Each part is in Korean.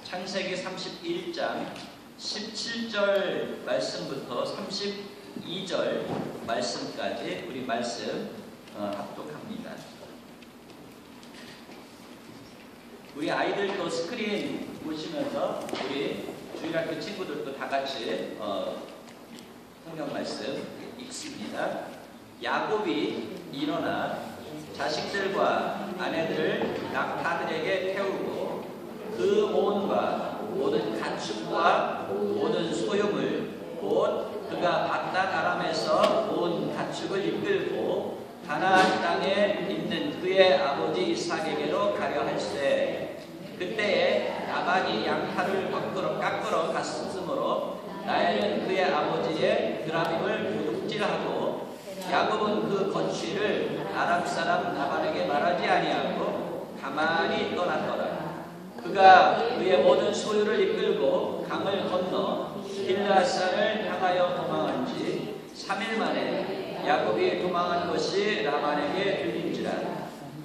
창세기 31장 17절 말씀부터 32절 말씀까지 우리 말씀 합독합니다. 우리 아이들도 스크린 보시면서 우리 주일학교 친구들도 다 같이 성경 말씀 읽습니다. 야곱이 일어나 자식들과 아내들을 낙타들에게 태우고 그 온과 모든 가축과 모든 소용을 곧 그가 바단 아람에서 온 가축을 이끌고 가나안 땅에 있는 그의 아버지 이삭에게로 가려 할세. 그때에 라반이 양털을 깎으러 갔으므로 라헬은 그의 아버지의 그라밈을 도둑질하고 야곱은 그 거취를 아람 사람 라반에게 말하지 아니하고 가만히 떠났더라. 그가 그의 모든 소유를 이끌고 강을 건너 길르앗산을 향하여 도망한 지 3일 만에 야곱이 도망한 것이 라반에게 들린지라.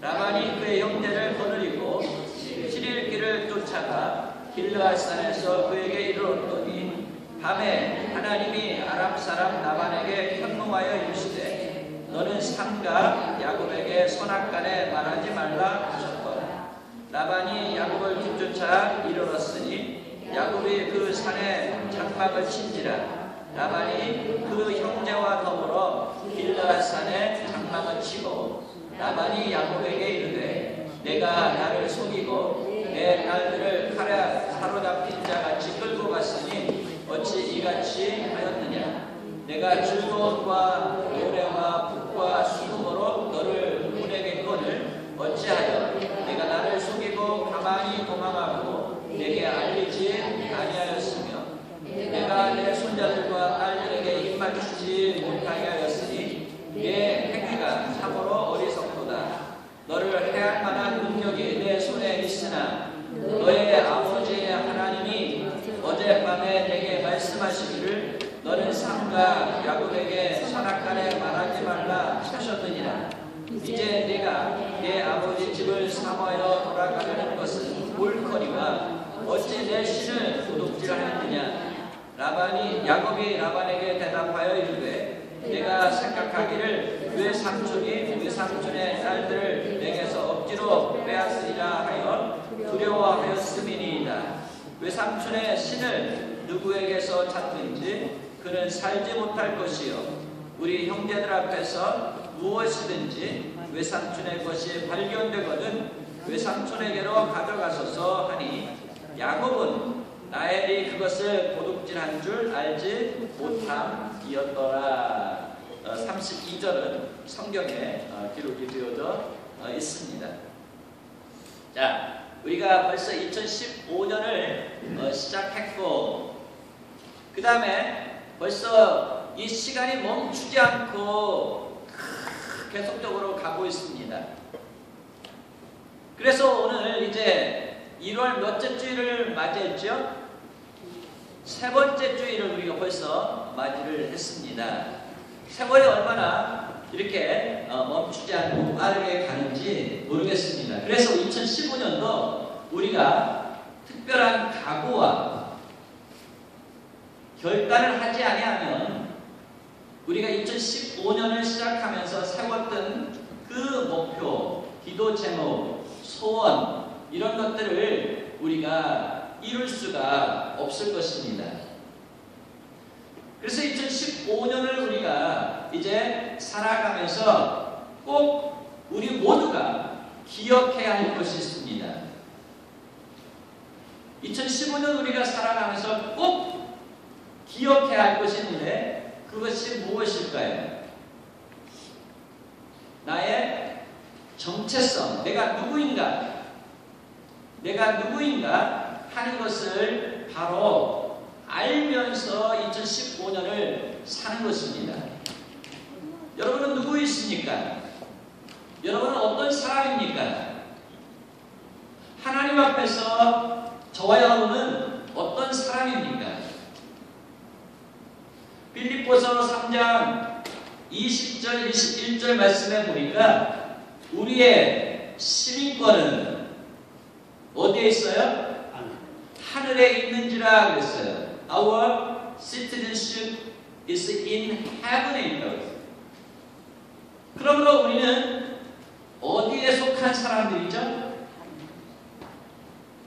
라반이 그의 형제를 거느리고 7일 길을 쫓아가 길르앗산에서 그에게 이르렀더니 밤에 하나님이 아람 사람 라반에게 현몽하여 이르시되 너는 삼가 야곱에게 선악간에 말하지 말라 하셨더라. 라반이 야곱을 뒤쫓아 이르렀으니 야곱이 그 산에 장막을 친지라. 라반이 그 형제와 더불어 길르앗산에 장막을 치고 라반이 야곱에게 이르되 내가 나를 속이고 내 딸들을 칼에 사로잡힌 자같이 끌고 갔으니 어찌 이같이 하였느냐. 내가 즐거움과 노래와 북과 수금으로 너를 보내겠거늘 어찌하여 내가 나를 속이고 가만히 도망하고 내게 알리지 아니하였으며 내가 내 손자들과 딸들에게 입맞추지 못하게 하였으니 내 행위가 참으로 어리석도다. 너를 해할 만한 능력이 내 손에 있으나 너의 아버지의 하나님이 어젯밤에 내게 말씀하시기를 너는 삼가 야곱에게 선악간에 말하지 말라 하셨느니라. 이제 네가 내 아버지 집을 삼하여 돌아가려는 것은 옳거니와 어찌 내 신을 도둑질하였느냐. 야곱이 라반에게 대답하여 이르되 내가 생각하기를 외삼촌의 딸들을 내게서 억지로 빼앗으리라 하여 두려워하였음이니이다. 외삼촌의 신을 누구에게서 찾든지 그는 살지 못할 것이요 우리 형제들 앞에서 무엇이든지 외삼촌의 것이 발견되거든 외삼촌에게로 가져가소서 하니 야곱은 라헬이 그것을 도둑질한 줄 알지 못함이었더라. 32절은 성경에 기록이 되어져 있습니다. 자, 우리가 벌써 2015년을 시작했고 그 다음에 벌써 이 시간이 멈추지 않고 계속적으로 가고 있습니다. 그래서 오늘 이제 1월 몇째 주일을 맞이했죠? 세 번째 주일을 우리가 벌써 맞이를 했습니다. 세월이 얼마나 이렇게 멈추지 않고 빠르게 가는지 모르겠습니다. 그래서 2015년도 우리가 특별한 각오와 결단을 하지 아니하면 우리가 2015년을 시작하면서 세웠던 그 목표, 기도 제목, 소원 이런 것들을 우리가 이룰 수가 없을 것입니다. 그래서 2015년을 우리가 이제 살아가면서 꼭 우리 모두가 기억해야 할 것이 있습니다. 2015년 우리가 살아가면서 꼭 기억해야 할 것이 있는데 그것이 무엇일까요? 나의 정체성, 내가 누구인가 하는 것을 바로 알면서 2015년을 사는 것입니다. 여러분은 누구이십니까? 여러분은 어떤 사람입니까? 하나님 앞에서 저와 여러분은 어떤 사람입니까? 빌립보서 3장 20절 21절 말씀에 보니까 우리의 시민권은 어디에 있어요? 하늘에 있는지라 그랬어요. Our citizenship is in heaven에 있다고 했어요. 그러므로 우리는 어디에 속한 사람들이죠?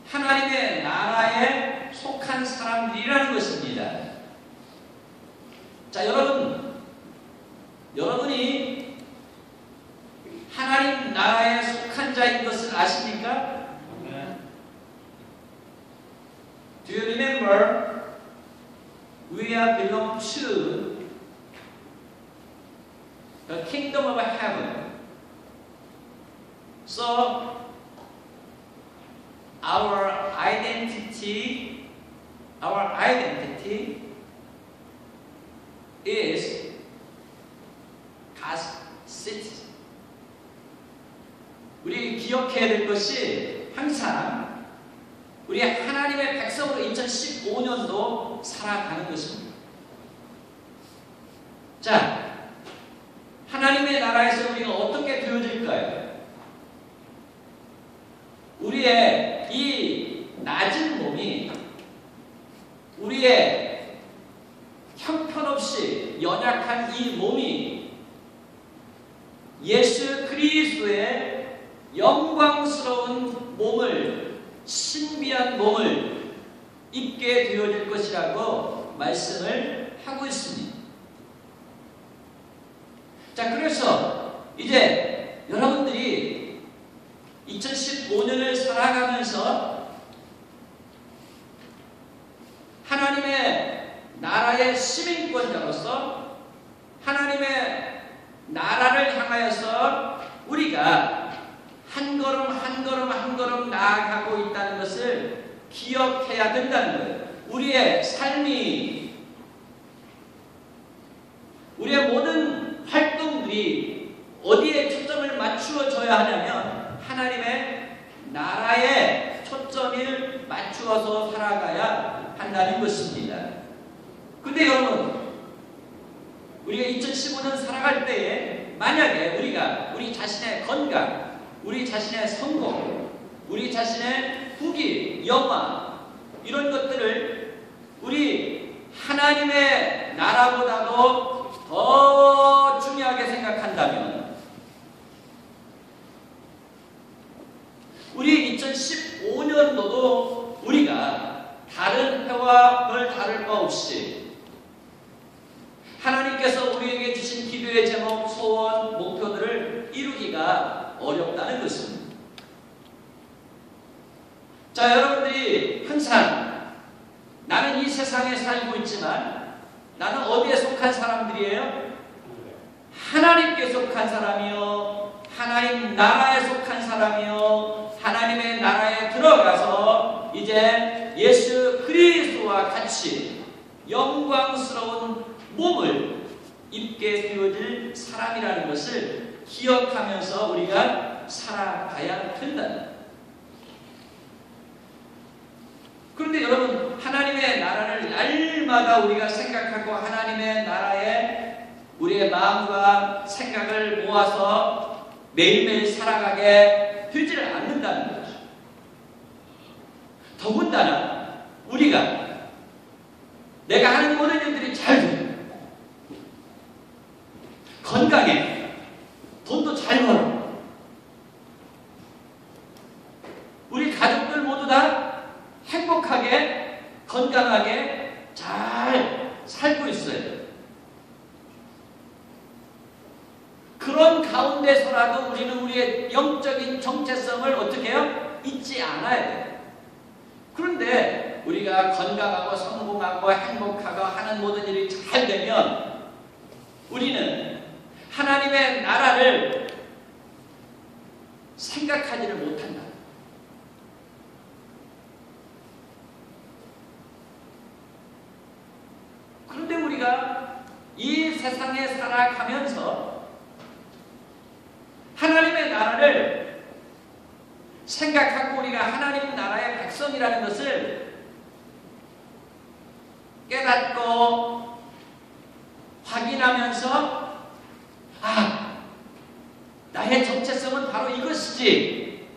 하나님의 나라에 속한 사람들이라는 것입니다. 자, 여러분이 하나님 나라에 속한 자인 것을 아십니까? Do you remember we are belong to the kingdom of heaven? So our identity is God's citizen. 우리 기억해야 될 것이 항상 우리 하나님의 백성으로 2015년도 살아가는 것입니다. 자, 하나님의 나라에서 우리가 어떻게 되어질까요? 우리의 이 낮은 몸이 우리의 형편없이 연약한 이 몸이 예수 그리스도의 영광스러운 몸을, 신비한 몸을 입게 되어질 것이라고 말씀을 하고 있습니다. 자, 그래서 이제 여러분들이 2015년을 살아가면서 하나님의 나라의 시민권자로서 하나님의 나라를 향하여서 우리가 한 걸음 나아가고 있다는 것을 기억해야 된다는 거예요. 우리의 삶이, 우리의 모든 활동들이 어디에 초점을 맞추어져야 하냐면 하나님의 나라에 초점을 맞추어서 살아가야 한다는 것입니다. 근데 여러분, 우리가 2015년 살아갈 때에 만약에 우리가 우리 자신의 건강, 우리 자신의 성공, 우리 자신의 후기, 영화 이런 것들을 우리 하나님의 나라보다도 더 중요하게 생각한다면 우리 2015년도도 우리가 다른 해와 별 다를 바 없이 하나님께서 우리에게 주신 기도의 제목, 소원, 목표들을 이루기가 어렵다는 것입니다. 자, 여러분들이 항상 나는 이 세상에 살고 있지만 나는 어디에 속한 사람들이에요? 하나님께 속한 사람이요, 하나님 나라에 속한 사람이요, 하나님의 나라에 들어가서 이제 예수 그리스도와 같이 영광스러운 몸을 입게 되어질 사람이라는 것을 기억하면서 우리가 살아가야 된다. 그런데 여러분, 하나님의 나라를 날마다 우리가 생각하고 하나님의 나라에 우리의 마음과 생각을 모아서 매일매일 살아가게 되지를 않는다는 거죠. 더군다나 우리가 내가 하는 모든 일들이 잘 돼, 건강해, 돈도 잘 벌어, 우리 가족들 모두 다 행복하게, 건강하게 잘 살고 있어요. 그런 가운데서라도 우리는 우리의 영적인 정체성을 어떻게 해요? 잊지 않아야 돼요. 그런데 우리가 건강하고 성공하고 행복하고 하는 모든 일이 잘 되면 우리는 하나님의 나라를 생각하지를 못한다. 그런데 우리가 이 세상에 살아가면서 하나님의 나라를 생각하고 우리가 하나님 나라의 백성이라는 것을 깨닫고 확인하면서 나의 정체성은 바로 이것이지,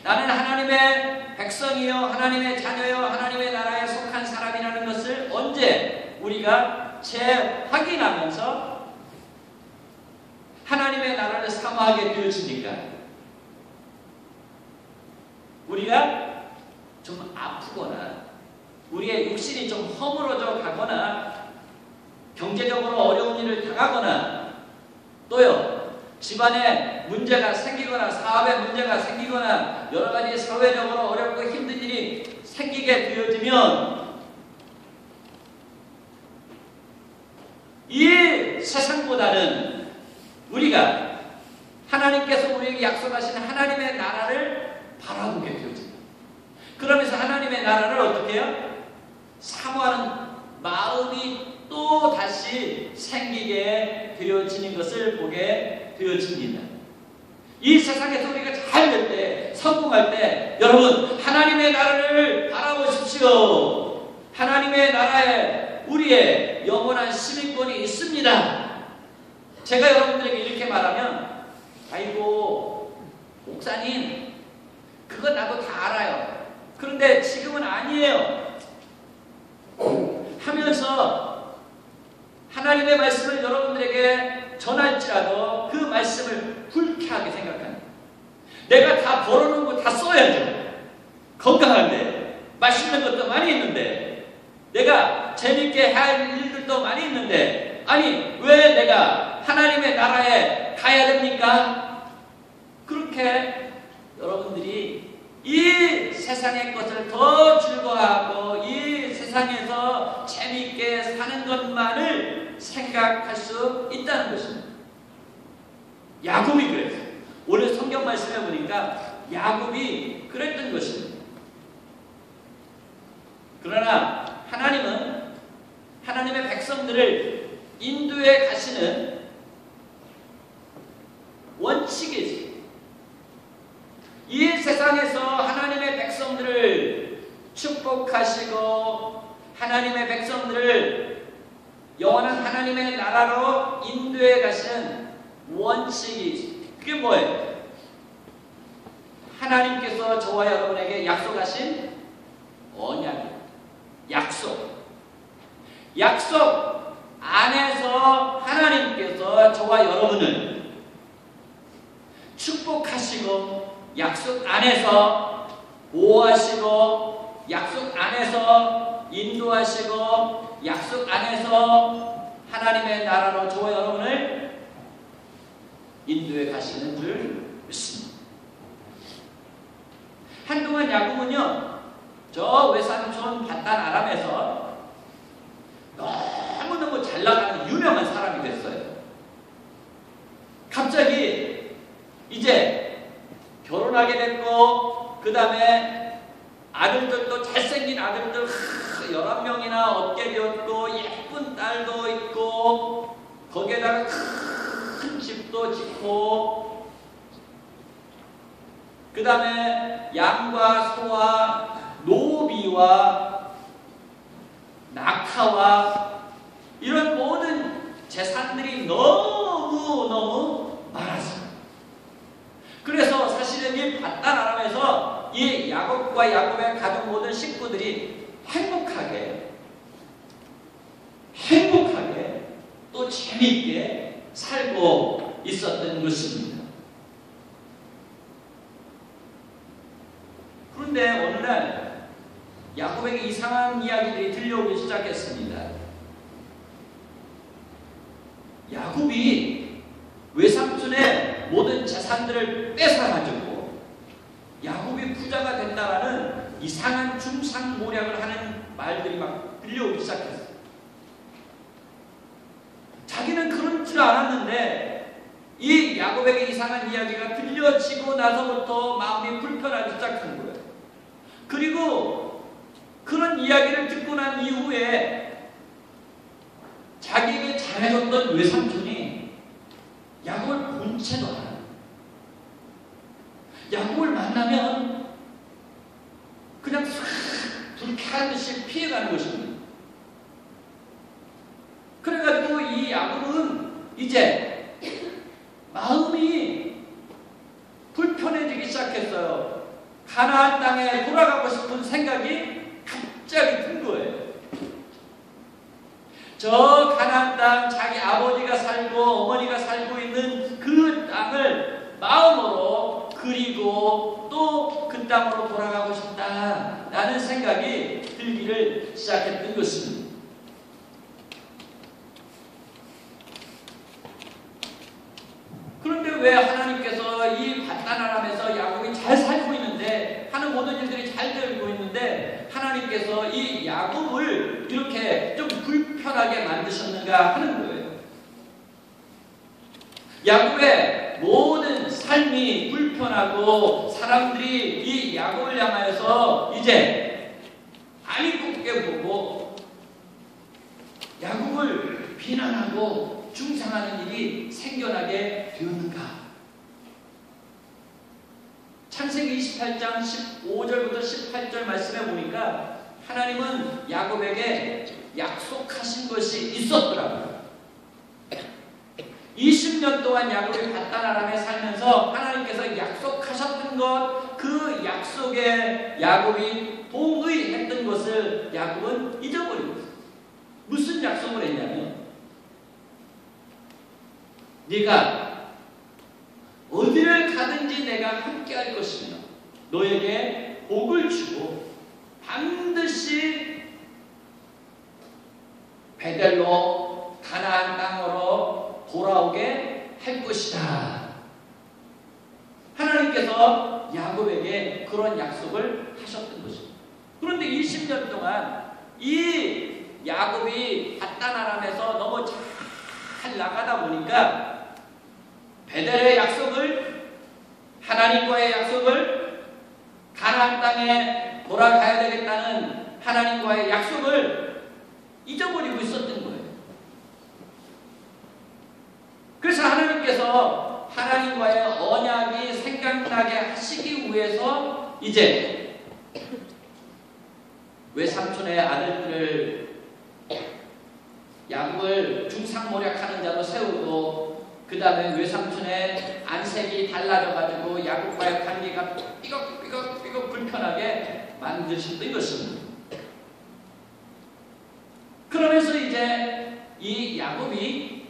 나는 하나님의 백성 백성이요, 하나님의 자녀요, 하나님의 나라에 속한 사람이라는 것을 언제 우리가 재확인하면서 하나님의 나라를 사모하게 되어집니까? 우리가 좀 아프거나 우리의 육신이 좀 허물어져 가거나 경제적으로 어려운 일을 당하거나 또요 집안에 문제가 생기거나 사업에 문제가 생기거나 여러 가지 사회적으로 어렵고 힘든 일이 생기게 되어지면 이 세상보다는 우리가 하나님께서 우리에게 약속하신 하나님의 나라를 바라보게 되어집니다. 그러면서 하나님의 나라를 어떻게 해요? 사모하는 마음이 또 다시 생기게 되어지는 것을 보게 되어집니다. 이 세상에서 우리가 잘 될 때, 성공할 때 여러분 하나님의 나라를 바라보십시오. 하나님의 나라에 우리의 영원한 시민권이 있습니다. 제가 여러분들에게 이렇게 말하면 아이고 목사님 그거 나도 다 알아요. 그런데 지금은 아니에요. 하면서 하나님의 말씀을 여러분들에게 전할지라도 그 말씀을 불쾌하게 생각합니다. 내가 다 벌어놓은 거 다 써야죠. 건강한데 맛있는 것도 많이 있는데 내가 재밌게 할 일들도 많이 있는데 아니 왜 내가 하나님의 나라에 가야 됩니까? 그렇게 여러분들이 이 세상의 것을 더 즐거워하고 이 세상에서 재미있게 사는 것만을 생각할 수 있다는 것입니다. 야곱이 그랬어요. 오늘 성경 말씀에 보니까 야곱이 그랬던 것입니다. 그러나 하나님은 하나님의 백성들을 인도에 가시는 원칙이지. 이 세상에서 하나님의 백성들을 축복하시고 하나님의 백성들을 영원한 하나님의 나라로 인도해 가시는 원칙이지. 그게 뭐예요? 하나님께서 저와 여러분에게 약속하신 언약, 약속 안에서 하나님께서 저와 여러분을 축복하시고 약속 안에서 보호하시고 약속 안에서 인도하시고 약속 안에서 하나님의 나라로 저와 여러분을 인도해 가시는 줄 믿습니다. 한동안 야곱은요 저 외삼촌 밧단 아람에서 너무너무 잘 나가는 유명한 사람이 됐어요. 갑자기 이제 결혼하게 됐고 그 다음에 아들들도 잘생긴 아들들 11명이나 얻게 되었고 예쁜 딸도 있고 거기에다가 큰 집도 짓고 그 다음에 양과 소와 노비와 낙타와 이런 모든 재산들이 너무너무 많았어요. 그래서 사실은 이 밧단 아람에서 이 야곱과 야곱의 가족 모든 식구들이 행복하게 또 재미있게 살고 있었던 것입니다. 그런데 어느 날 야곱에게 이상한 이야기들이 들려오기 시작했습니다. 야곱이 외삼촌의 모든 재산들을 뺏어가지고 야곱이 부자가 된다라는 이상한 중상모략을 하는 말들이 막 들려오기 시작했어요. 자기는 그런 줄 알았는데 이 야곱에게 이상한 이야기가 들려지고 나서부터 마음이 불편하기 시작한 거예요. 그리고 그런 이야기를 듣고 난 이후에 자기에게 잘해줬던 외삼촌이 야곱을 본 채도 않아요. 야곱을 만나면 그냥 싹 불쾌하듯이 피해가는 것입니다. 그래가지고 이 야곱은 이제 마음이 불편해지기 시작했어요. 가나안 땅에 돌아가고 싶은 갑자기 든 거예요. 저 가나안 땅, 자기 아버지가 살고 어머니가 살고 있는 그 땅을 마음으로 그리고 또 그 땅으로 돌아가고 싶다라는 생각이 들기를 시작했던 것입니다. 그런데 왜 하나님께서 이 바단 아람에서 야곱이 잘 살고 있는데 하는 모든 일들이 잘 되고 있는데 하나님께서 이 야곱을 이렇게 좀 불편하게 만드셨는가 하는 거예요. 야곱의 모든 삶이 불편하고 사람들이 이 야곱을 향하여서 이제 아니 곱게 보고 야곱을 비난하고 중상하는 일이 생겨나게 되었는가? 창세기 28장 15절부터 18절 말씀에 보니까 하나님은 야곱에게 약속하신 것이 있었더라고요. 20년 동안 야곱이 바단 아람에 살면서 하나님께서 약속하셨던 것, 그 약속에 야곱이 동의했던 것을 야곱은 잊어버리고 있어요. 무슨 약속을 했냐면 네가 어디를 가든지 내가 함께 할 것이며 너에게 복을 주고 반드시 베델로 가나안 땅으로 돌아오게 할 것이다. 하나님께서 야곱에게 그런 약속을 하셨던 것입니다. 그런데 20년 동안 이 야곱이 바단 아람에서 너무 잘 나가다 보니까 베델의 약속을, 하나님과의 약속을, 가나안 땅에 돌아가야 되겠다는 하나님과의 약속을 잊어버리고 있었던 거예요. 그래서 하나님께서 하나님과의 언약이 생각나게 하시기 위해서 이제 외삼촌의 아들들을 야곱을 중상모략하는 자로 세우고 그 다음에 외삼촌의 안색이 달라져가지고 야곱과의 관계가 삐걱삐걱 불편하게 만드셨던 것입니다. 그러면서 이제 이 야곱이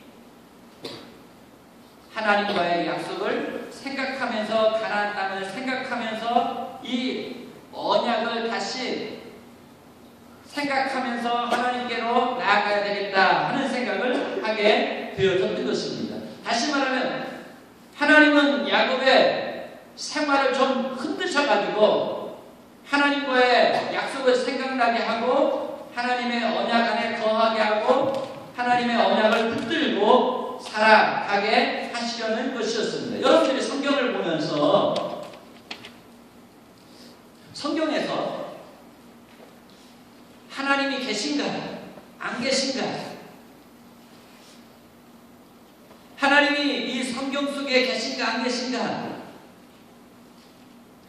하나님과의 약속을 생각하면서 가나안 땅을 생각하면서 이 언약을 다시 생각하면서 하나님께로 나아가야 되겠다 하는 생각을 하게 되어졌던 것입니다. 다시 말하면 하나님은 야곱의 생활을 좀 흔드셔가지고 하나님과의 약속을 생각나게 하고 하나님의 언약 안에 거하게 하고 하나님의 언약을 붙들고 살아가게 하시려는 것이었습니다. 여러분들이 성경을 보면서 성경에서 하나님이 계신가 안 계신가, 하나님이 이 성경 속에 계신가 안 계신가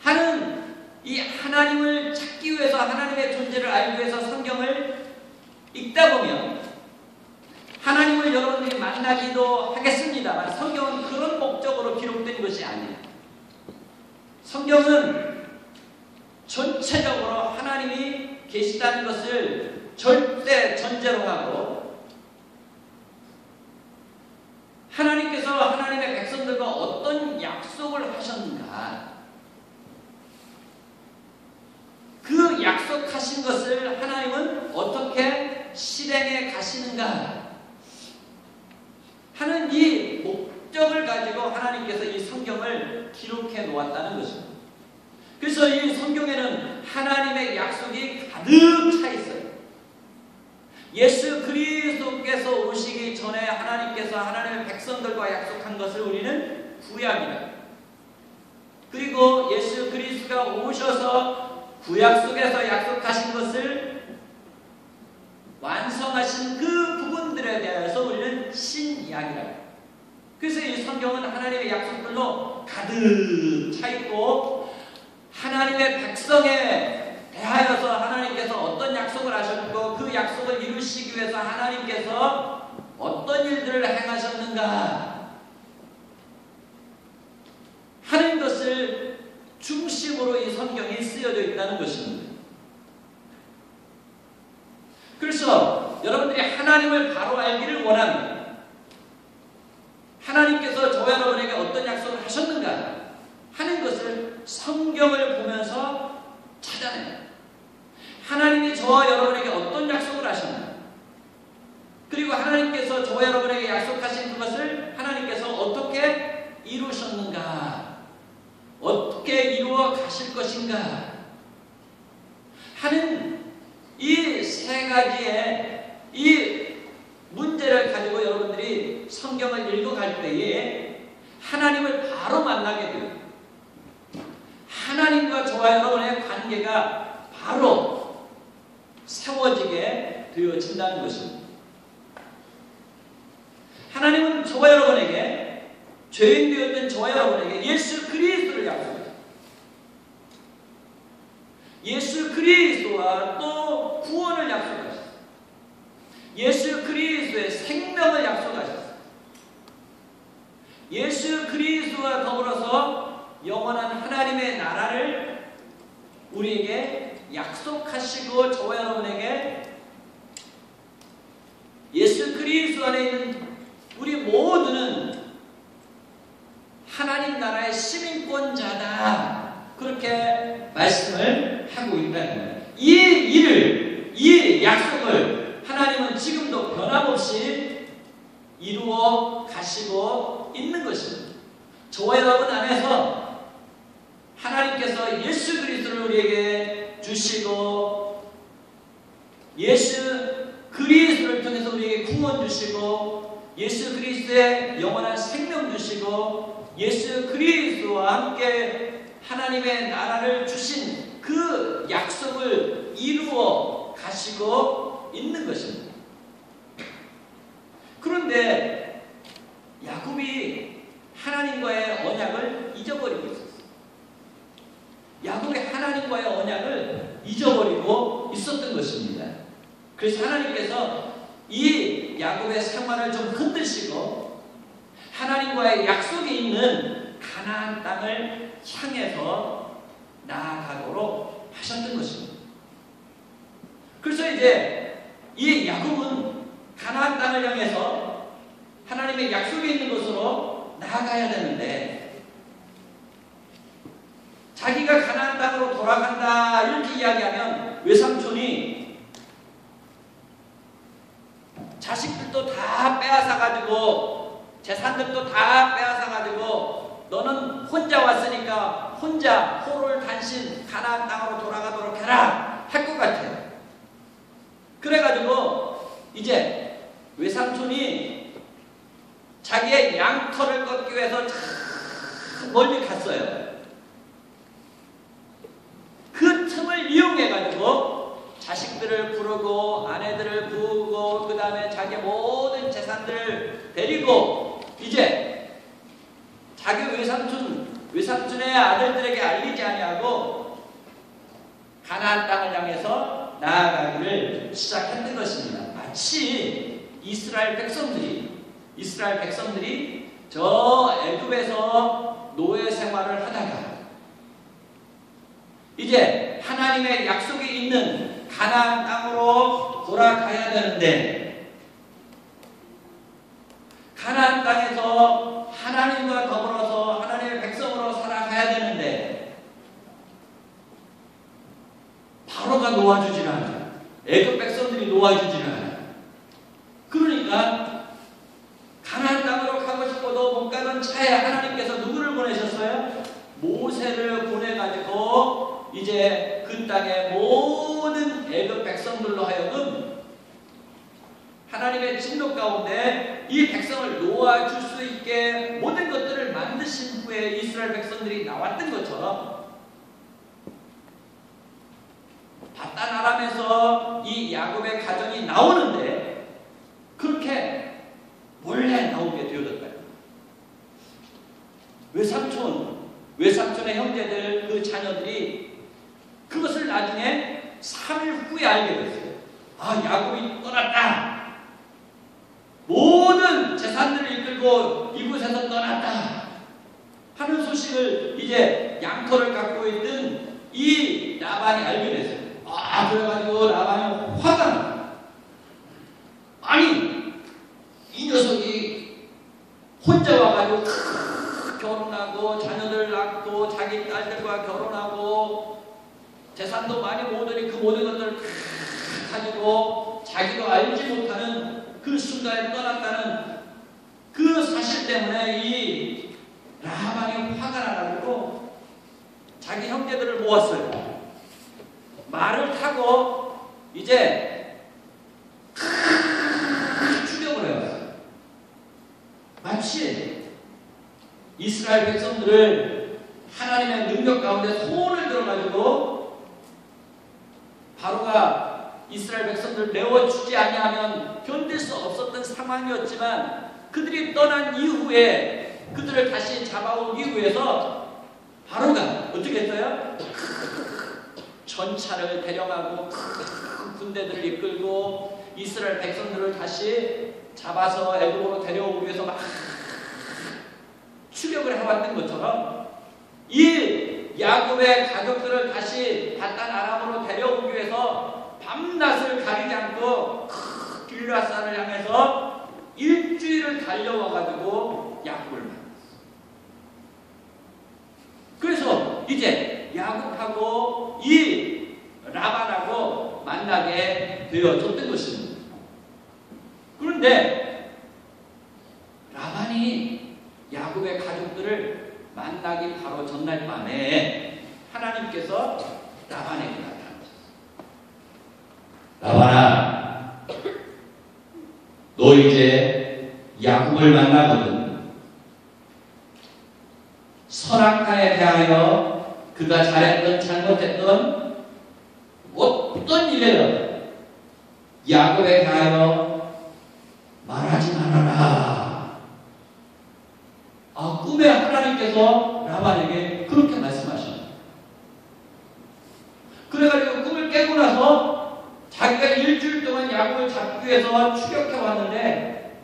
하는 이 하나님을 찾기 위해서, 하나님의 존재를 알기 위해서 성경을 읽다 보면 하나님을 여러분들이 만나기도 하겠습니다만 성경은 그런 목적으로 기록된 것이 아니에요. 성경은 전체적으로 하나님이 계시다는 것을 절대 전제로 하고 하나님께서 하나님의 백성들과 어떤 약속을 하셨는가, 그 약속하신 것을 하나님은 어떻게 실행해 가시는가 하는 이 목적을 가지고 하나님께서 이 성경을 기록해 놓았다는 것입니다. 그래서 이 성경에는 하나님의 약속이 가득 차 있어요. 예수 그리스도께서 오시기 전에 하나님께서 하나님의 백성들과 약속한 것을 우리는 구약이라, 그리고 예수 그리스도가 오셔서 구약 속에서 약속하신 것을 완성하신 그 부분들에 대해서 우리는 신약이라. 그래서 이 성경은 하나님의 약속들로 가득 차 있고 하나님의 백성에 대하여서 하나님께서 어떤 약속을 하셨고 그 약속을 이루시기 위해서 하나님께서 어떤 일들을 행하셨는가 하는 것을 중심으로 이 성경이 쓰여져 있다는 것입니다. 그래서 여러분들이 하나님을 바로 알기를 원합니다. 하나님께서 저와 여러분에게 어떤 약속을 하셨는가 하는 것을 성경을 보면서 찾아내요. 하나님이 저와 여러분에게 어떤 약속을 하셨나, 그리고 하나님께서 저와 여러분에게 약속하신 그것을 하나님께서 어떻게 이루셨는가, 어떻게 이루어 가실 것인가 하는 이 세 가지의 이 문제를 가지고 여러분들이 성경을 읽어갈 때에 하나님을 바로 만나게 돼요. 하나님과 저와 여러분의 관계가 바로 세워지게 되어진다는 것입니다. 하나님은 저와 여러분에게, 죄인 되었던 저와 여러분에게 예수 그리스도를 약속하셨습니다. 예수 그리스도와 또 구원을 약속하셨습니다. 예수 그리스도의 생명을 약속하셨습니다. 예수 그리스도와 더불어서 영원한 하나님의 나라를 우리에게 약속하시고, 저와 여러분에게 예수 그리스도 안에 있는 우리 모두는 하나님 나라의 시민권자다, 그렇게 말씀을 하고 있다는 거예요. 이 약속을 하나님은 지금도 변함없이 이루어 가시고 있는 것입니다. 저와 여러분 안에서 하나님께서 예수 그리스도를 우리에게 주시고, 예수 그리스도를 통해서 우리에게 구원 주시고, 예수 그리스도의 영원한 생명 주시고, 예수 그리스도와 함께 하나님의 나라를 주신 그 약속을 이루어 가시고 있는 것입니다. 그런데 야곱이 하나님과의 언약을 잊어버리고 있었어요. 야곱이 하나님과의 언약을 잊어버리고 있었던 것입니다. 그래서 하나님께서 이 야곱의 생활을 좀 흔드시고 하나님과의 약속이 있는 가나안 땅을 향해서 나아가도록 하셨던 것입니다. 그래서 이제 이 야곱은 가나안 땅을 향해서 하나님의 약속이 있는 곳으로 나아가야 되는데, 자기가 가나안 땅으로 돌아간다 이렇게 이야기하면 외삼촌이 자식들도 다 빼앗아가지고, 재산들도 다 빼앗아가지고, 너는 혼자 왔으니까 혼자 호를 단신 가나안 땅으로 돌아가도록 해라 할 것 같아요. 그래가지고 이제 외삼촌이 자기의 양털을 걷기 위해서 참 멀리 갔어요. 그 틈을 이용해가지고 자식들을 부르고 아내들을 부르고 그 다음에 자기 모든 재산들을 데리고 이제 자기 외삼촌의 아들들에게 알리지 아니하고 가나안 땅을 향해서 나아가기를 시작했던 것입니다. 마치 이스라엘 백성들이 저 애굽에서 노예 생활을 하다가 이제 하나님의 약속이 있는 가나안 땅으로 돌아가야 되는데, 가나안 땅에서 하나님과 더불어서 하나님의 백성으로 살아가야 되는데 바로가 놓아주질 않아요. 애굽 백성들이 놓아주질 않아요. 그러니까 가나안 땅으로 가고 싶어도 못 가던 차에 하나님께서 누구를 보내셨어요? 모세를 보내가지고 이제 그 땅의 모든 애굽 백성들로 하여금 하나님의 진노 가운데 이 백성을 놓아줄 수 있게 모든 것들을 만드신 후에 이스라엘 백성들이 나왔던 것처럼 바단 아람에서 이 야곱의 가정이 나오는데 그렇게 몰래 나오게 되어졌다. 외삼촌의 형제들, 그 자녀들이 그것을 나중에 3일 후에 알게 됐어요. 아, 야곱이 떠났다. 모든 재산들을 이끌고 이곳에서 떠났다 하는 소식을 이제 양털을 갖고 있던 이 라반이 알게 됐어요. 아, 그래가지고 라반이 화가 나. 혼자 와가지고 결혼하고 자녀들 낳고 자기 딸들과 결혼하고 재산도 많이 모으더니 그 모든 것들을 가지고 자기도 알지 못하는 그 순간에 떠났다는 그 사실 때문에 이 라반이 화가 나가지고 자기 형제들을 모았어요. 말을 타고 이제 추격을 해요. 마치 이스라엘 백성들을 하나님의 능력 가운데 손을 들어가지고 바로가 이스라엘 백성들을 내어주지 아니하면 견딜 수 없었던 상황이었지만 그들이 떠난 이후에 그들을 다시 잡아오기 위해서 바로가 어떻게 했어요? 전차를 대령하고 큰 군대들을 이끌고 이스라엘 백성들을 다시 잡아서 애굽으로 데려오기 위해서 막 추격을 해왔던 것처럼 이 야곱의 가족들을 다시 바단 아람으로 데려오기 위해서 밤낮을 가리지 않고 길라산을 향해서 일주일을 달려와가지고 야곱을 만났어. 그래서 이제 야곱하고 이 라반하고 만나게 되어졌던 것입니다. 그런데 라반이 야곱의 가족들을 만나기 바로 전날 밤에 하나님께서 라반에게 나타나셨어요. 라반아, 너 이제 야곱을 만나거든. 선악간에 대하여 그가 잘했던 잘못했던 어떤 일에든 야곱에 대하여 말하지 말아라. 꿈에 하나님께서 라반에게 그렇게 말씀하십니다. 그래가지고 꿈을 깨고 나서 자기가 일주일 동안 야곱을 잡기 위해서 추격해 왔는데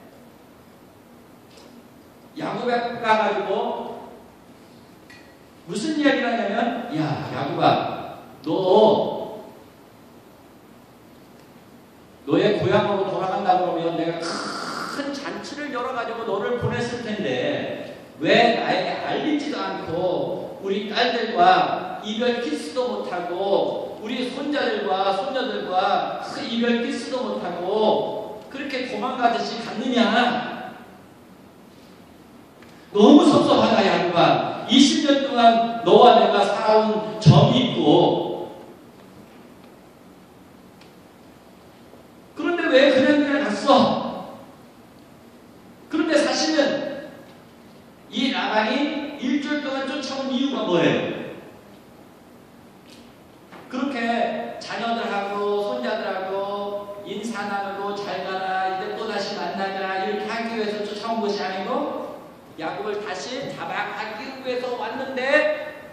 야곱에 가가지고 무슨 이야기를 하냐면, 야 야곱아, 너의 고향으로 돌아간다 그러면 내가 큰 잔치를 열어가지고 너를 보냈을 텐데 왜 나에게 알리지도 않고 우리 딸들과 이별 키스도 못하고 우리 손자들과 손녀들과 이별 키스도 못하고 그렇게 도망가듯이 갔느냐? 너무 섭섭하다 야곱아. 20년 동안 너와 내가 살아온 정이 있고 그런데 왜 그냥 갔어? 그런데 사실은 이 라반이 일주일 동안 쫓아온 이유가 뭐예요? 그렇게 자녀들하고 손자들하고 인사 나누고 잘 가라, 이제 또다시 만나자 이렇게 하기 위해서 쫓아온 것이 아니고 야곱을 다시 잡아가기 위해서 왔는데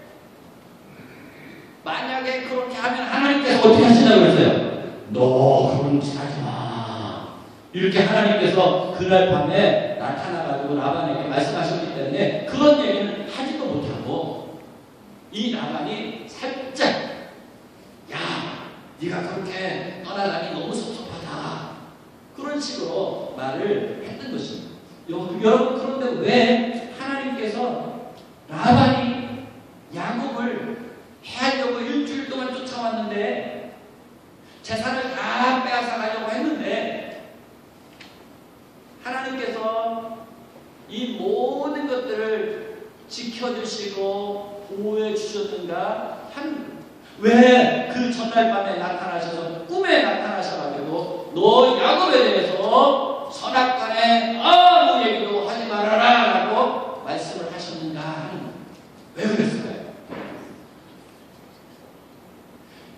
만약에 그렇게 하면 하나님께서 어떻게 하시냐고 그랬어요. 너 그런 짓 하지 마. 이렇게 하나님께서 그날 밤에 나타나가지고 라반에게 말씀하셨기 때문에 그런 얘기는 하지도 못하고 이 라반이 살짝 야 네가 그렇게 떠나다니 너무 섭섭하다 그런 식으로 말을 했던 것입니다. 여러분 그런데 왜 하나님께서 라반이 야곱을 해하려고 일주일 동안 쫓아왔는데 재산을 다 빼앗아 가려고 했는데 하나님께서 이 모든 것들을 지켜주시고 보호해 주셨는가? 왜 그 전날 밤에 나타나셔서 꿈에 나타나셔가지고 너 야곱에 대해서 선악간에 아무 얘기도 하지 말아라 라고 말씀을 하셨는가? 왜 그랬을까요?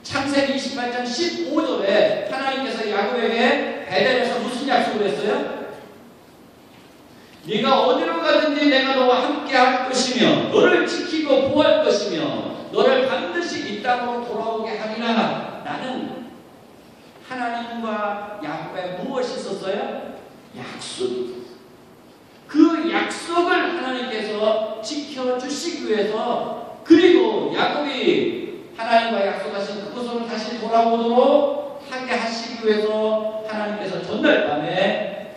창세기 28장 15절에 하나님께서 야곱에게 베델에서 무슨 약속을 했어요? 네가 어디로 가든지 내가 너와 함께 할 것이며 너를 지키고 보호할 것이며 너를 반드시 이 땅으로 돌아오게 하리라. 나는 하나님과 야곱에 무엇이 있었어요? 약속. 그 약속을 하나님께서 지켜주시기 위해서 그리고 야곱이 하나님과 약속하신 그곳으로 다시 돌아오도록 하게 하시기 위해서 하나님께서 전날 밤에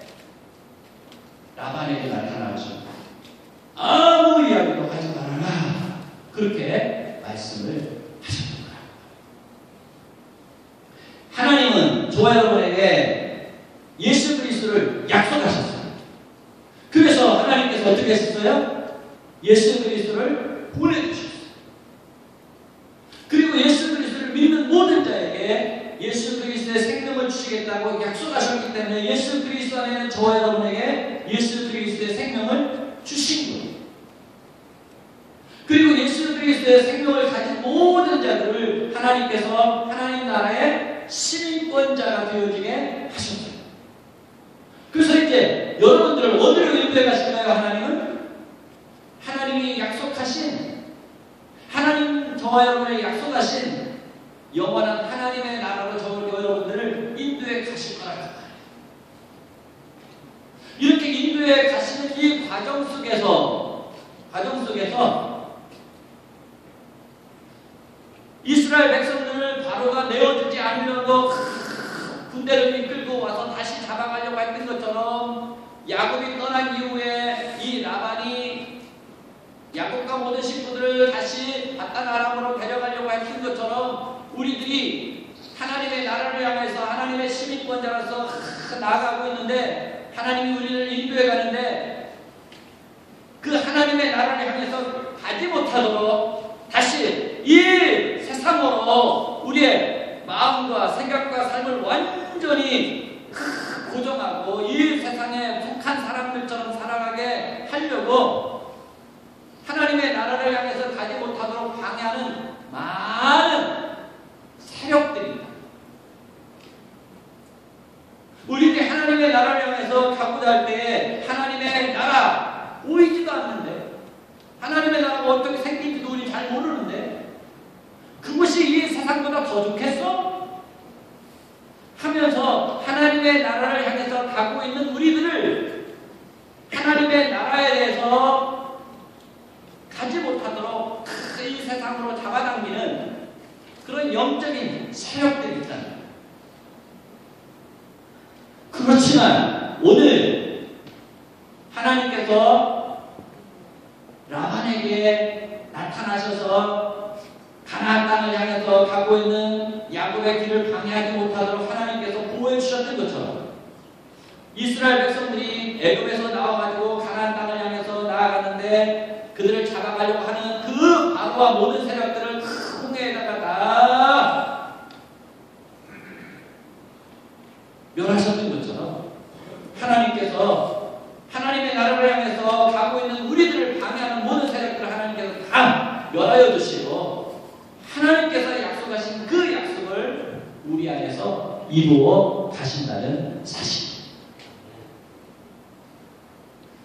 라반에게 나타나셨다. 하나님은 저와 여러분에게 예수 그리스도를 약속하셨어요. 그래서 하나님께서 어떻게 했었어요? 예수 그리스도를 보내주셨어요. 그리고 예수 그리스도를 믿는 모든 자에게 예수 그리스도의 생명을 주시겠다고 약속하셨기 때문에 예수 그리스도 안에는 저와 여러분에게 예수 그리스도의 생명을 주신 거예요. 그리고 예수 그리스도의 생명을 가진 모든 자들을 하나님께서 하나님 나라의 시민권자가 되어지게 하셨어요. 그래서 이제 여러분들을 어디로 인도해 가실까요? 하나님이 약속하신, 하나님 저와 여러분에게 약속하신 영원한 하나님의 나라로 여러분들을 인도해 가실 거라고 말해요. 이렇게 인도해 가시는 이 과정 속에서 이스라엘 백성들을 바로가 내어주지 않으려고 군대를 이끌고 와서 다시 잡아가려고 했던 것처럼, 야곱이 떠난 이후에 이 라반이 야곱과 모든 식구들을 다시 바단 아람으로 데려가려고 했던 것처럼, 우리들이 하나님의 나라를 향해서 하나님의 시민권자로서 나아가고 있는데, 하나님이 우리를 인도해 가는데 그 하나님의 나라를 향해서 가지 못하도록 다시 이 세상으로 우리의 마음과 생각과 삶을 완전히 고정하고 이 세상에 속한 사람들처럼 살아가게 하려고 하나님의 나라를 향해서 가지 못하도록 방해하는 많은 세력들입니다. 우리들이 하나님의 나라를 향해서 가고자 할 때에 하나님의 나라 보이지도 않는데, 하나님의 나라가 어떻게 생긴지도 우리 잘 모르는데, 그것이 이 세상보다 더 좋겠어? 하면서 하나님의 나라를 향해서 가고 있는 우리들을 하나님의 나라에 대해서 가지 못하도록 이 세상으로 잡아당기는 그런 영적인 세력들이 있잖아요. 그렇지만 오늘 하나님께서 라반에게 나타나셔서 가나안 땅을 향해서 가고 있는 야곱의 길을 방해하지 못하도록 하나님께서 보호해 주셨던 것처럼, 이스라엘 백성들이 애굽에서 나와가지고 가나안 땅을 향해서 나아가는데 그들을 잡아가려고 하는 그 바로와 모든 세력들을 홍해에다가 다 멸하셨던 것처럼, 하나님께서 하나님의 나라를 향해서 가고 있는 우리들을 방해하는 모든 세력들을 하나님께서 다 멸하여 주시고, 하나님께서 약속하신 그 약속을 우리 안에서 이루어 가신다는 사실.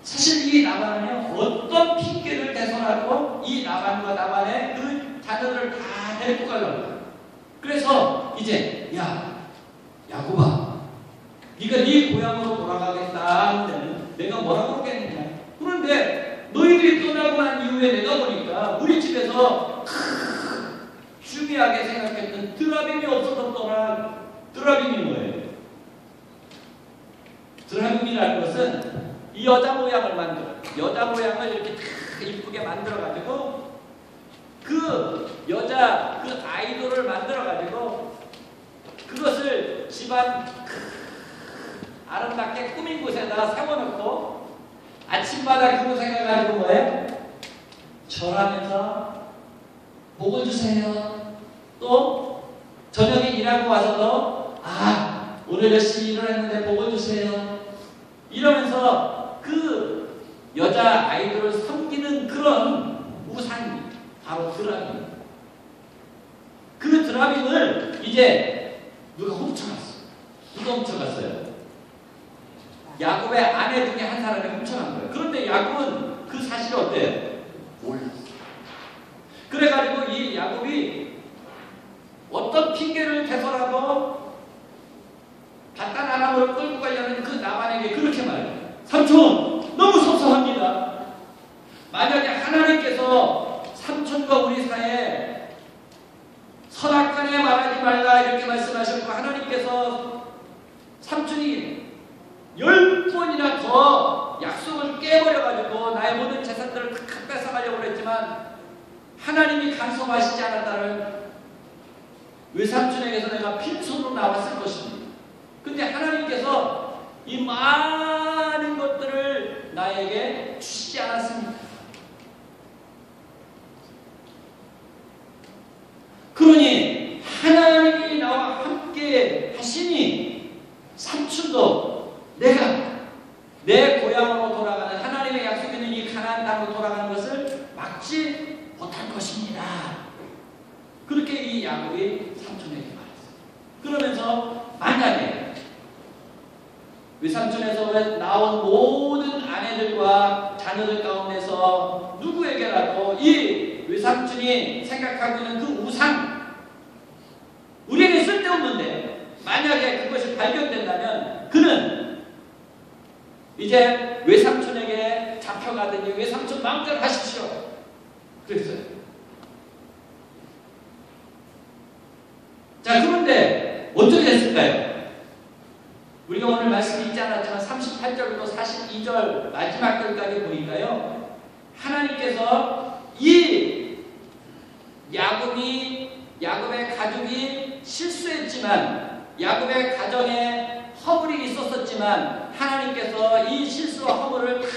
사실 이 나반은 어떤 핑계를 대서라도 이 나반과 나반의 그 자녀들을 다 데리고 가려고. 그래서 이제 야곱아, 네가 네 고향으로 돌아가겠다 하는데는 내가 뭐라고 그러겠느냐. 그런데 너희들이 떠나고 난 이후에 내가 보니까 우리 집에서 중요하게 생각했던 드라빔이 없어서 떠난 드라빔이 뭐예요? 드라빔이라는 것은 이 여자 모양을 만들어요. 여자 모양을 이렇게 이쁘게 만들어가지고 그 여자 그 아이돌을 만들어가지고 그것을 집안 아름답게 꾸민 곳에다 세워놓고 아침마다 그곳에 가가지고 뭐예요? 절하면서 복을 주세요. 또 저녁에 일하고 와서도 오늘 열심히 일을 했는데 복을 주세요. 이러면서 그 여자 아이들을 섬기는 그런 우상이 바로 드라빔. 그 드라빔을 이제 누가 훔쳐갔어요. 누가 훔쳐갔어요? 야곱의 아내 중에 한 사람이 훔쳐간 거예요. 그런데 야곱은 그 사실이 어때요? 몰랐어요. 그래가지고 이 야곱이 어떤 핑계를 대서라도 바단 아람으로 끌고 가려는 그 나반에게 그렇게 말해요. 삼촌, 너무 속상합니다. 만약에 하나님께서 삼촌과 우리 사이에 선악간에 말하지 말라 이렇게 말씀하셨고, 하나님께서 삼촌이 10번이나 더 약속을 깨버려가지고 나의 모든 재산들을 다 뺏어가려고 했지만 하나님이 간섭하시지 않았다는 외삼촌에게서 내가 빈손으로 나왔을 것입니다. 근데 하나님께서 이 많은 것들을 나에게 주시지 않았습니다. 그러니 하나님이 나와 함께 하시니 삼촌도 내가 내 고향으로 돌아가는 하나님의 약속 있는 이 가나안 땅으로 돌아가는 것을 막지 못할 것입니다. 그렇게 이 야곱이 삼촌에게 말했어요. 그러면서 만약에 외삼촌에서 나온 모든 아내들과 자녀들 가운데서 누구에게라도 이 외삼촌이 생각하고 있는 그 우상, 우리에게 쓸데없는데 만약에 그것이 발견된다면 그는 이제 외삼촌에게 잡혀가든지 외삼촌 마음대로 하십시오. 그랬어요. 자, 그런데 어떻게 됐을까요? 우리가 오늘 말씀이 있지 않았지만 38절부터 42절 마지막 절까지 보니까요, 하나님께서 이 야곱의 가족이 실수했지만, 야곱의 가정에 허물이 있었었지만 하나님께서 이 실수와 허물을 다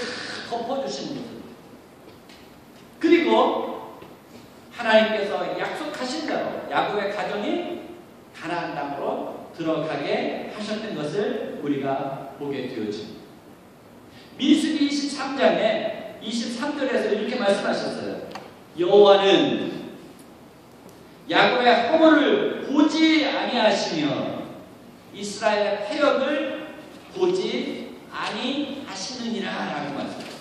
덮어주시는 것입니다. 그리고 하나님께서 약속하신 대로 야곱의 가정이 가나안 땅으로 들어가게 하셨던 것을 우리가 보게 되어집니다. 민수기 23장에 23절에서 이렇게 말씀하셨어요. 여호와는 야곱의 허물을 보지 아니하시며 이스라엘의 패역을 보지 아니하시느니라 라고 말씀하셨어요.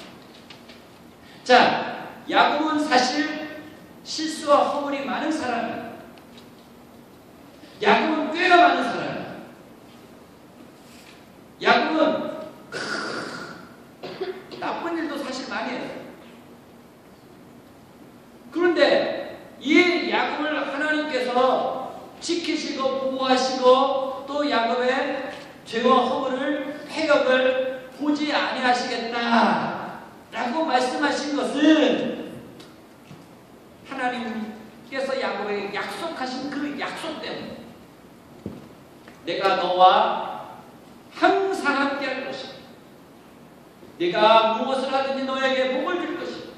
자, 야곱은 사실 실수와 허물이 많은 사람이에요. 야곱은 꽤나 많은 사람이에요. 야곱은 나쁜 일도 사실 많이 해요. 그런데 이 야곱을 하나님께서 지키시고 보호하시고 또 야곱의 죄와 허물을 패역을 보지 아니하시겠다 라고 말씀하신 것은 하나님께서 야곱에게 약속하신 그 약속 때문에 내가 너와 항상 함께 할 것이다. 네가 무엇을 하든지 너에게 복을 줄 것이다.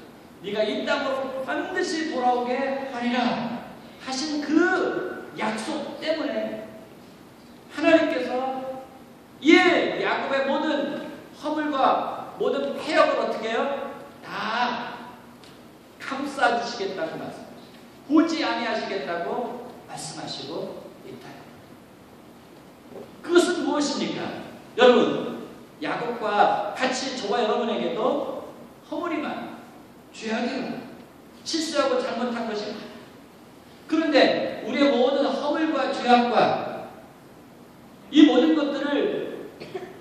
네가 이 땅으로 반드시 돌아오게 하리라 하신 그 약속 때문에 하나님께서 야곱의 모든 허물과 모든 패역을 어떻게 해요? 다 감싸주시겠다고 말씀하시고 보지 아니하시겠다고 말씀하시고 있다. 그것은 무엇입니까? 여러분, 야곱과 같이 저와 여러분에게도 허물이 많아, 죄악이 많아, 실수하고 잘못한 것이 많아. 그런데 우리의 모든 허물과 죄악과 이 모든 것들을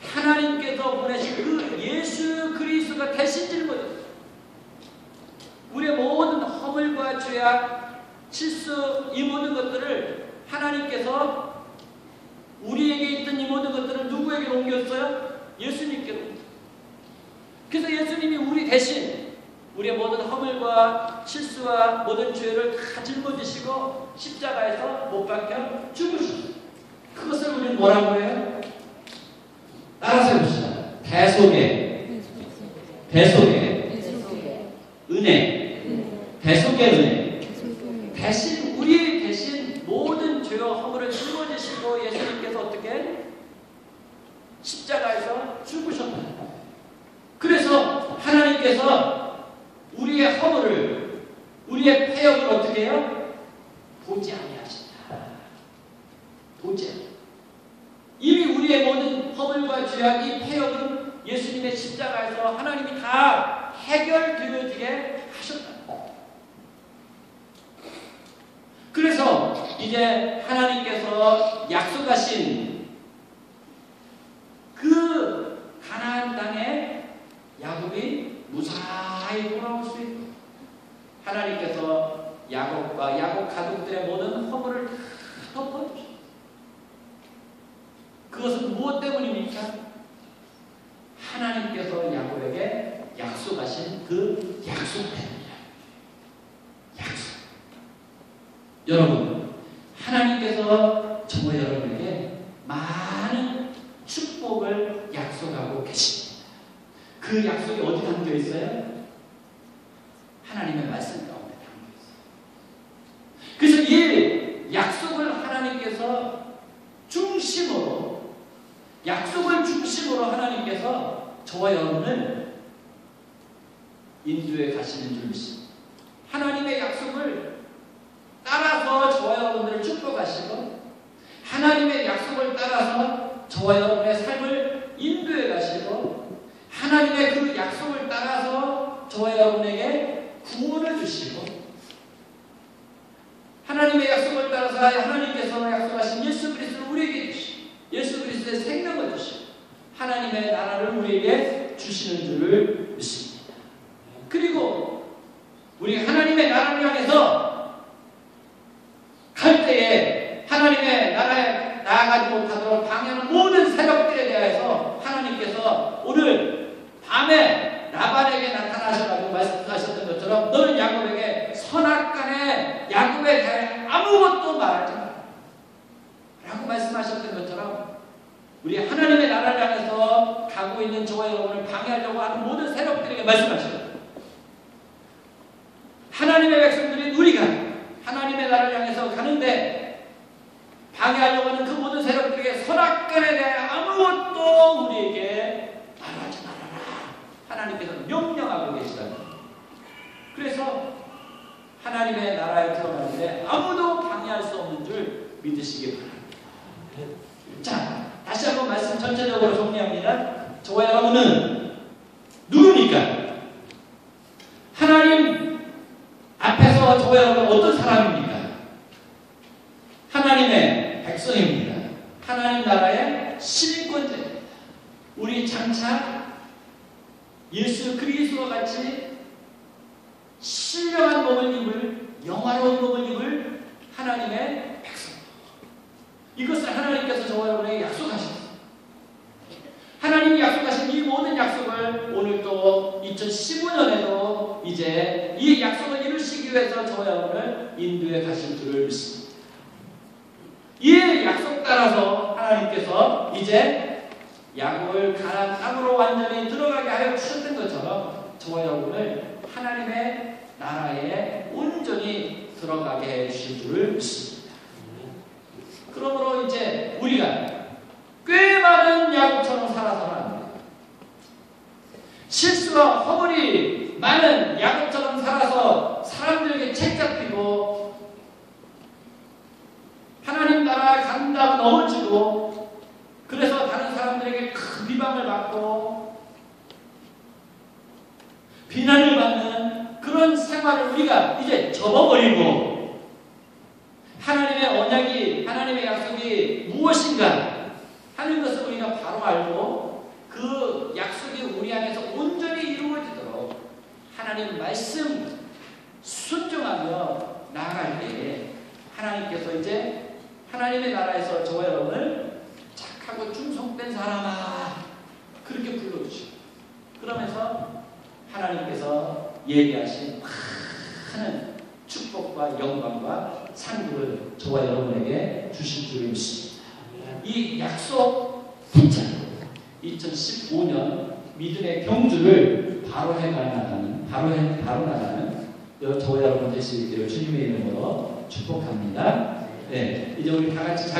하나님께서 보내신 그 예수 그리스도가 대신 짊어졌어요. 우리의 모든 허물과 죄악, 실수, 이 모든 것들을 하나님께서 우리에게 있던 이 모든 것들을 누구에게 옮겼어요? 예수님께로. 그래서 예수님이 우리 대신 우리의 모든 허물과 실수와 모든 죄를 다 짊어지시고 십자가에서 못 박혀 죽으셨어요. 그것을 우리는 뭐라고 해요? 따라서 해봅시다. 대속의 은혜, 대속의 은혜. 대신 우리 대신 모든 죄와 허물을 짊어지시고 예수님께서 어떻게 십자가에서 죽으셨다. 그래서 하나님께서 우리의 허물을, 우리의 패역을 어떻게 해요? 보지 아니하신다. 보지 않아. 이미 우리의 모든 허물과 죄악, 이 패역은 예수님의 십자가에서 하나님이 다 해결되어지게 하셨다. 그래서 이제 하나님께서 약속하신 그 가나안 땅에 야곱이 무사히 돌아올 수 있고 하나님께서 야곱과 야곱 가족들의 모든 허물을 다 덮어주셨어요. 그것은 무엇 때문입니까? 하나님께서 야곱에게 약속하신 그 약속 때문이야. 약속. 여러분, 하나님께서 저와 여러분에게 많은 축복을 약속하고 계십니다. 그 약속이 어디 담겨 있어요? 하나님의 말씀 가운데 담겨 있어요. 그래서 이 약속을 하나님께서 중심으로, 약속을 중심으로 하나님께서 저와 여러분을 인도에 가시는 줄 믿습니다. 하나님의 약속을 따라서 저와 여러분들을 축복하시고, 하나님의 약속을 따라서 저와 여러분의 삶을 인도해 가시고, 하나님의 그 약속을 따라서 저와 여러분에게 구원을 주시고, 하나님의 약속을 따라서 하나님께서 약속하신 예수 그리스도를 우리에게 주시고, 예수 그리스도의 생명을 주시고, 하나님의 나라를 우리에게 주시는 줄을 믿습니다. 그리고 우리 하나님의 나라를 향해서 갈 때에 하나님의 나라에 나아가지 못하도록 방해하는 모든 세력들에 대해서 하나님께서 오늘 밤에 라반에게 나타나셔가지고 말씀하셨던 것처럼 너는 야곱에게 선악간에 야곱에 대해 아무것도 말하지 마라 라고 말씀하셨던 것처럼, 우리 하나님의 나라를 향해서 가고 있는 저와 여러분을 방해하려고 하는 모든 세력들에게 말씀하셔요. 하나님의 백성들인 우리가 하나님의 나라를 향해서 가는데 방해하려고 하는 그 모든 세력들에게 선악간에 대해 아무것도 우리에게 말하지 말아라 하나님께서 명령하고 계시다는 거예요. 그래서 하나님의 나라에 들어가는데 아무도 방해할 수 없는 줄 믿으시기 바랍니다. 자, 다시 한번 말씀 전체적으로 정리합니다. 저와 여러분은 누굽니까? 하나님 앞에서 저와 여러분은 어떤 사람입니까? 하나님의 백성입니다. 하나님 나라의 시민권자입니다. 우리 장차 예수 그리스도와 같이 신령한 몸을 입을, 영화로운 몸을 입을 하나님의 백성. 이것을 하나님께서 저와 여러분에게 약속하셨습니다. 하나님이 약속하신 이 모든 약속을 오늘 또 2015년에도 이제 이 약속을 이루시기 위해서 저와 여러분을 인도에 가실 줄을 믿습니다. 이 약속 따라서 하나님께서 이제 야곱을 가나안 땅으로 완전히 들어가게 하여 주셨던 것처럼 저와 여러분을 하나님의 나라에 온전히 들어가게 해 주실 줄을 믿습니다. 그러므로 이제 우리가 꽤 많은 야곱처럼 살아서는 안 돼요. 실수와 허물이 많은 야곱처럼 살아서 사람들에게 책잡히고 하나님 나라 간다가 넘어지고, 그래서 다른 사람들에게 큰 비방을 받고 비난을 받는 그런 생활을 우리가 이제 접어버리고, 하나님의 언약이, 하나님의 약속이 무엇인가 하는 것을 우리가 바로 알고 그 약속이 우리 안에서 온전히 이루어지도록 하나님 말씀 순종하며 나아갈 때에 하나님께서 이제 하나님의 나라에서 저와 여러분을 착하고 충성된 사람아 그렇게 불러주시고, 그러면서 하나님께서 예비하신 많은 축복과 영광과 상급을 저와 여러분에게 주실 줄 믿습니다. 이 약속 붙잡고 2015년 믿음의 경주를 바로 나가는 저와 여러분 되시기를 주님의 이름으로 축복합니다. 네, 이제 우리 다 같이 자리